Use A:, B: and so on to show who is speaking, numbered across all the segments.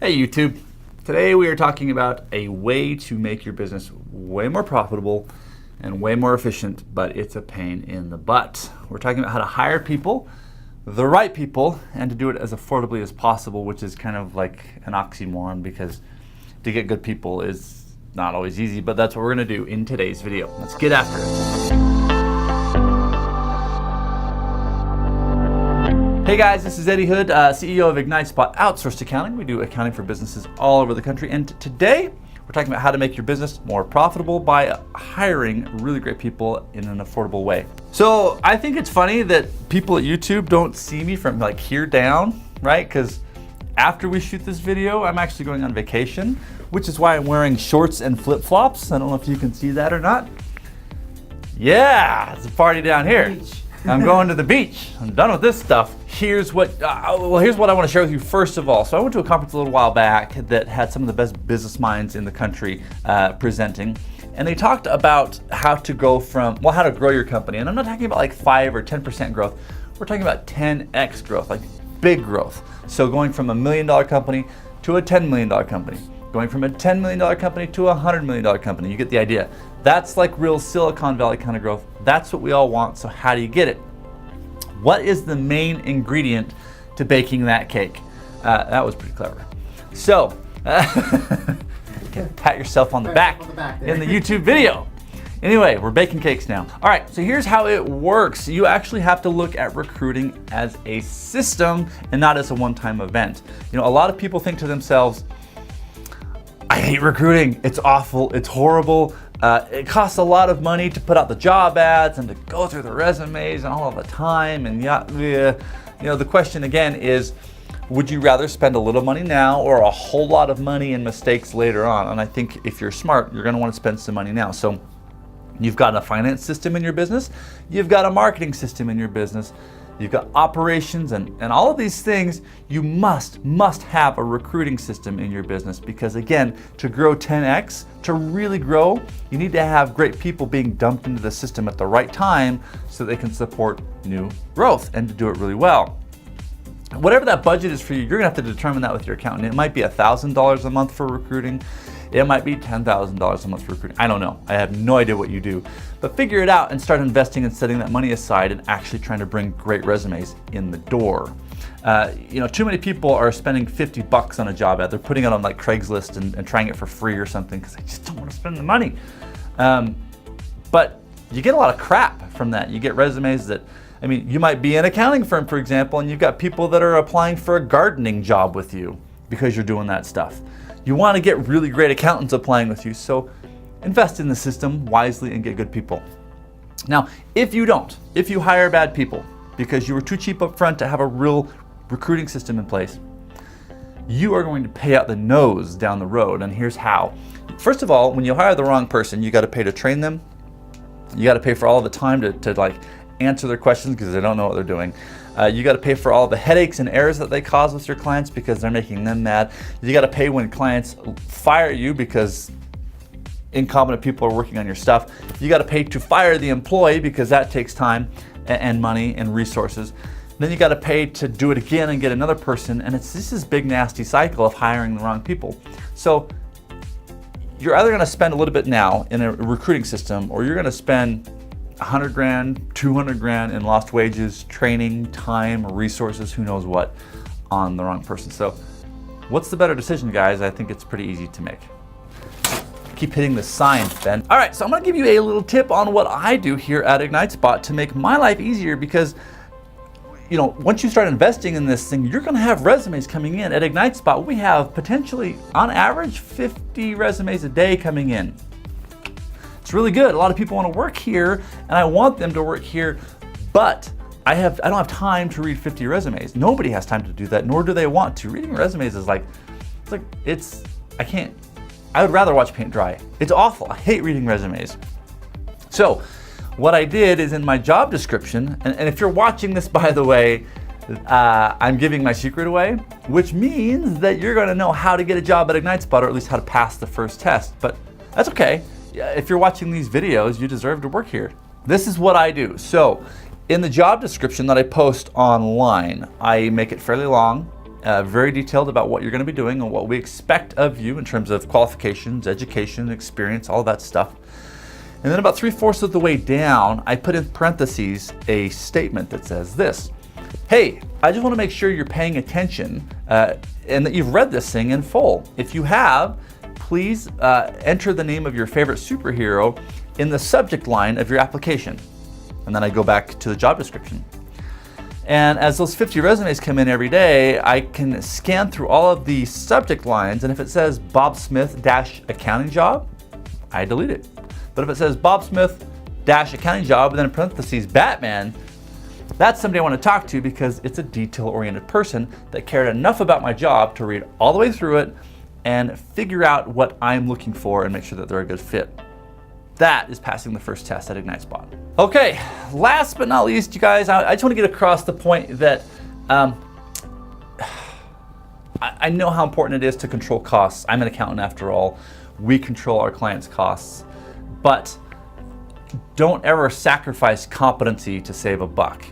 A: Hey YouTube, today we are talking about a way to make your business way more profitable and way more efficient, but it's a pain in the butt. We're talking about how to hire people, the right people, and to do it as affordably as possible, which is kind of like an oxymoron because to get good people is not always easy, but that's what we're gonna do in today's video. Let's get after it. Hey guys, this is Eddie Hood, CEO of IgniteSpot Outsourced Accounting. We do accounting for businesses all over the country, and today we're talking about how to make your business more profitable by hiring really great people in an affordable way. So I think it's funny that people at YouTube don't see me from like here down, right? Because after we shoot this video, I'm actually going on vacation, which is why I'm wearing shorts and flip-flops. I don't know if you can see that or not. Yeah, it's a party down here. I'm going to the beach. I'm done with this stuff. Here's what I want to share with you first of all. So I went to a conference a little while back that had some of the best business minds in the country presenting. And they talked about how to go from, well, how to grow your company. And I'm not talking about like 5 or 10% growth. We're talking about 10x growth, like big growth. So going from $1 million company to a $10 million company. Going from a $10 million company to a $100 million company. You get the idea. That's like real Silicon Valley kind of growth. That's what we all want. So how do you get it? What is the main ingredient to baking that cake? That was pretty clever. So, pat yourself on the back in the YouTube video. Anyway, we're baking cakes now. All right, so here's how it works. You actually have to look at recruiting as a system and not as a one-time event. You know, a lot of people think to themselves, I hate recruiting. It's awful. It's horrible. It costs a lot of money to put out the job ads and to go through the resumes and all of the time. And yeah, you know, the question again is, would you rather spend a little money now or a whole lot of money and mistakes later on? And I think if you're smart, you're going to want to spend some money now. So you've got a finance system in your business. You've got a marketing system in your business. You've got operations and all of these things. You must have a recruiting system in your business because again, to grow 10x, to really grow, you need to have great people being dumped into the system at the right time so they can support new growth and to do it really well. Whatever that budget is for you, you're gonna have to determine that with your accountant. It might be $1,000 a month for recruiting. It might be $10,000 a month for recruiting. I don't know. I have no idea what you do. But figure it out and start investing and setting that money aside and actually trying to bring great resumes in the door. You know, too many people are spending $50 on a job ad. They're putting it on like Craigslist and trying it for free or something because they just don't want to spend the money. But you get a lot of crap from that. You get resumes that, I mean, you might be an accounting firm, for example, and you've got people that are applying for a gardening job with you because you're doing that stuff. You want to get really great accountants applying with you, so invest in the system wisely and get good people. Now, if you hire bad people because you were too cheap up front to have a real recruiting system in place, you are going to pay out the nose down the road, and here's how. First of all, when you hire the wrong person, you got to pay to train them. You got to pay for all the time to like answer their questions because they don't know what they're doing. You got to pay for all the headaches and errors that they cause with your clients because they're making them mad. You got to pay when clients fire you because incompetent people are working on your stuff. You got to pay to fire the employee because that takes time and money and resources. Then you got to pay to do it again and get another person, and it's this big nasty cycle of hiring the wrong people. So you're either going to spend a little bit now in a recruiting system, or you're going to spend 100 grand, 200 grand in lost wages, training, time, resources, who knows what, on the wrong person. So what's the better decision, guys? I think it's pretty easy to make. Keep hitting the sign, Ben. All right, so I'm gonna give you a little tip on what I do here at IgniteSpot to make my life easier because, you know, once you start investing in this thing, you're gonna have resumes coming in. At IgniteSpot, we have potentially, on average, 50 resumes a day coming in. It's really good. A lot of people want to work here, and I want them to work here, but I don't have time to read 50 resumes. Nobody has time to do that, nor do they want to. Reading resumes is I would rather watch paint dry. It's awful. I hate reading resumes. So what I did is in my job description, and if you're watching this, by the way, I'm giving my secret away, which means that you're going to know how to get a job at IgniteSpot, or at least how to pass the first test, but that's okay. If you're watching these videos, you deserve to work here. This is what I do. So in the job description that I post online, I make it fairly long. very detailed about what you're going to be doing and what we expect of you in terms of qualifications, education, experience, all that stuff. And then about 3/4 of the way down, I put in parentheses a statement that says this: hey, I just want to make sure you're paying attention and that you've read this thing in full. If you have, please enter the name of your favorite superhero in the subject line of your application. And then I go back to the job description. And as those 50 resumes come in every day, I can scan through all of the subject lines, and if it says Bob Smith -accounting job, I delete it. But if it says Bob Smith -accounting job and then in parentheses Batman, that's somebody I want to talk to because it's a detail-oriented person that cared enough about my job to read all the way through it and figure out what I'm looking for and make sure that they're a good fit. That is passing the first test at Ignite Spot. Okay, last but not least, you guys, I just want to get across the point that I know how important it is to control costs. I'm an accountant after all. We control our clients' costs. But don't ever sacrifice competency to save a buck.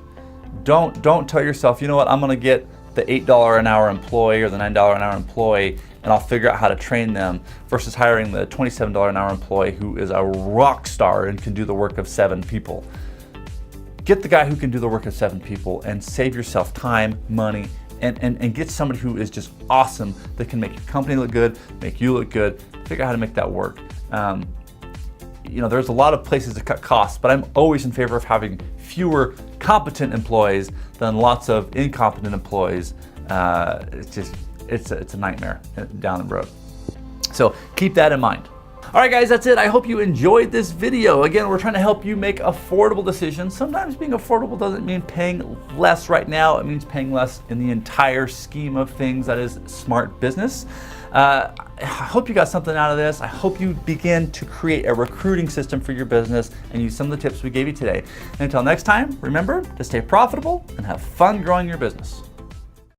A: Don't tell yourself, you know what, I'm gonna get the $8 an hour employee or the $9 an hour employee and I'll figure out how to train them, versus hiring the $27 an hour employee who is a rock star and can do the work of 7 people. Get the guy who can do the work of 7 people and save yourself time, money, and get somebody who is just awesome that can make your company look good, make you look good, figure out how to make that work. You know, there's a lot of places to cut costs, but I'm always in favor of having fewer competent employees than lots of incompetent employees. It's a nightmare down the road. So keep that in mind. All right, guys, that's it. I hope you enjoyed this video. Again, we're trying to help you make affordable decisions. Sometimes being affordable doesn't mean paying less right now. It means paying less in the entire scheme of things that is smart business. I hope you got something out of this. I hope you begin to create a recruiting system for your business and use some of the tips we gave you today. And until next time, remember to stay profitable and have fun growing your business.